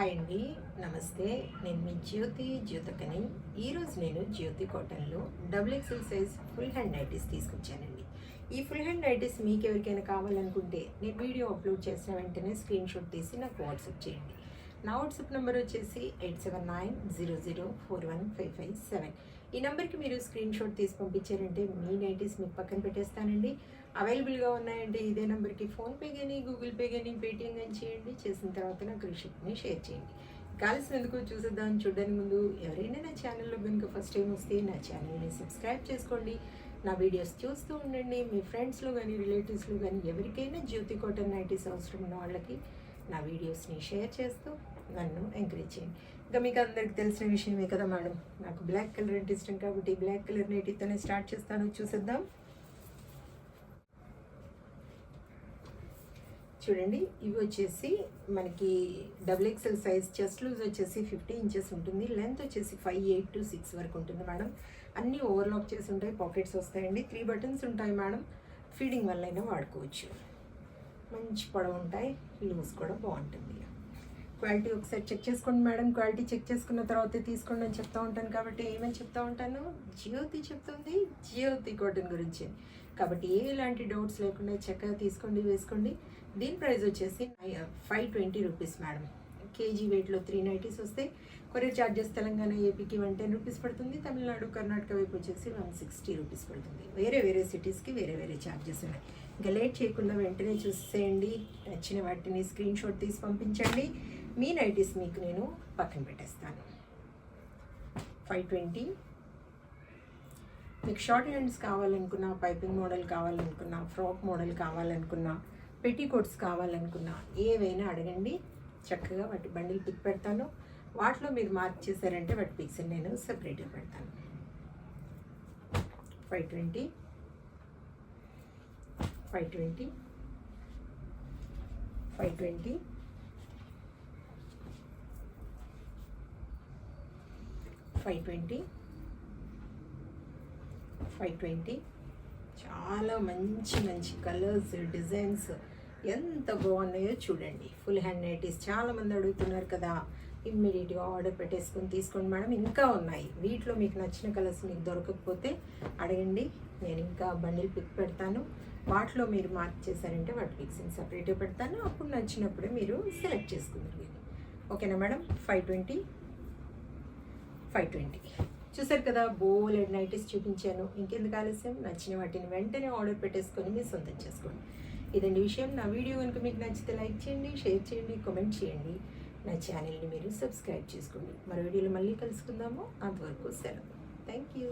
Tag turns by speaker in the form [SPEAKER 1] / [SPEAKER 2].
[SPEAKER 1] Hi అండి, నమస్తే. నేను మీ జ్యోతకని. ఈరోజు నేను జ్యోతి కాటన్లో XXL size full hand nighties తీసుకొచ్చానండి. ఈ ఫుల్ హ్యాండ్ నైటీస్ మీకు ఎవరికైనా కావాలనుకుంటే నేను వీడియో అప్లోడ్ చేసిన వెంటనే స్క్రీన్ షాట్ తీసి నాకు వాట్సాప్ చేయండి. నా వాట్సాప్ నెంబర్ వచ్చేసి 8790041557. ఈ నెంబర్కి మీరు స్క్రీన్ షాట్ తీసి పంపించారంటే మీ నైటీస్ మీకు పక్కన పెట్టేస్తానండి. అవైలబుల్గా ఉన్నాయంటే ఇదే నెంబర్కి ఫోన్పే కానీ గూగుల్ పే కానీ పేటిఎం కానీ చేయండి. చేసిన తర్వాత నాకు రిసిప్ట్ని షేర్ చేయండి. కావాల్సినందుకు చూసేద్దాం. చూడడానికి ముందు ఎవరైనా నా ఛానల్లో కనుక ఫస్ట్ టైం వస్తే నా ఛానల్ని సబ్స్క్రైబ్ చేసుకోండి. నా వీడియోస్ చూస్తూ ఉండండి. మీ ఫ్రెండ్స్లో కానీ రిలేటివ్స్లో కానీ ఎవరికైనా జ్యోతి కాటన్ నైటీస్ అవసరం ఉన్న వాళ్ళకి నా వీడియోస్ని షేర్ చేస్తూ నన్ను ఎంకరేజ్ చేయండి. ఇంకా మీకు అందరికి తెలిసిన విషయమే కదా మేడం, నాకు బ్లాక్ కలర్ అంటే ఇష్టం కాబట్టి బ్లాక్ కలర్ నైటీతోనే స్టార్ట్ చేస్తాను. చూసేద్దాం. చూడండి, ఇవి వచ్చేసి మనకి XXL సైజ్. చెస్ట్ లూజ్ వచ్చేసి 50 ఇంచెస్ ఉంటుంది. లెంత్ వచ్చేసి 5'8" to 6 వరకు ఉంటుంది మేడం. అన్నీ ఓవర్లాక్ చేసి ఉంటాయి. పాకెట్స్ వస్తాయండి. 3 బటన్స్ ఉంటాయి మేడం. ఫీడింగ్ వల్ల అయినా వాడుకోవచ్చు. మంచి పొడవు ఉంటాయి. లూజ్ కూడా బాగుంటుంది. క్వాలిటీ ఒకసారి చెక్ చేసుకోండి మేడం. క్వాలిటీ చెక్ చేసుకున్న తర్వాత తీసుకోండి అని చెప్తూ ఉంటాను కాబట్టి ఏమని చెప్తూ ఉంటాను, జ్యోతి చెప్తుంది జ్యోతి కాటన్ గురించి. కాబట్టి ఎలాంటి డౌట్స్ లేకుండా చక్కగా తీసుకోండి, వేసుకోండి. దీని ప్రైస్ వచ్చేసి 520 రూపీస్ మేడం. కేజీ వెయిట్లో 3 నైటీస్ వస్తాయి. కొరియర్ ఛార్జెస్ తెలంగాణ ఏపీకి 110 రూపీస్ పడుతుంది. తమిళనాడు కర్ణాటక వైపు వచ్చేసి 160 రూపీస్ పడుతుంది. వేరే సిటీస్కి వేరే ఛార్జెస్ ఉన్నాయి. ఇంకా లేట్ చేయకుండా వెంటనే చూసేయండి. నచ్చిన వాటిని స్క్రీన్ షాట్ తీసి పంపించండి. మీ నైటీస్ మీకు నేను పక్కన పెట్టేస్తాను. 520. మీకు షార్ట్ హ్యాండ్స్ కావాలనుకున్నా, పైపింగ్ మోడల్ కావాలనుకున్నా, ఫ్రాక్ మోడల్ కావాలనుకున్నా, పెట్టికోట్స్ కావాలనుకున్నా ఏవైనా అడగండి. చక్కగా వాటి బండిల్ పిక్ పెడతాను. వాటిలో మీరు మార్క్ చేశారంటే వాటి పిక్స్ నేను సెపరేట్గా పెడతాను. 520 520 520 520 520. చాలా మంచి కలర్స్, డిజైన్స్ ఎంత బాగున్నాయో చూడండి. ఫుల్ హ్యాండ్ నైటీస్ చాలామంది అడుగుతున్నారు కదా, ఇమ్మీడియట్గా ఆర్డర్ పెట్టేసుకొని తీసుకోండి మేడం. ఇంకా ఉన్నాయి. వీటిలో మీకు నచ్చిన కలర్స్ మీకు దొరకకపోతే అడగండి. నేను ఇంకా బండిల్ పిక్ పెడతాను. వాటిలో మీరు మార్క్ చేశారంటే వాటి పిక్స్ని సపరేట్గా పెడతాను. అప్పుడు నచ్చినప్పుడే మీరు సెలెక్ట్ చేసుకుంటారు. ఓకేనా మేడం? 520 చూసారు కదా, బోలెడ్ నైటీస్ చూపించాను. ఇంకెందుకు ఆలస్యం, నచ్చిన వాటిని వెంటనే ఆర్డర్ పెట్టేసుకొని మీరు సొంతం చేసుకోండి. ఇదండి విషయం. నా వీడియో కనుక మీకు నచ్చితే లైక్ చేయండి, షేర్ చేయండి, కామెంట్ చేయండి. నా ఛానల్ని మీరు సబ్స్క్రైబ్ చేసుకోండి. మరో వీడియోలో మళ్ళీ కలుసుకుందాము. అంతవరకు సెలవు. Thank you.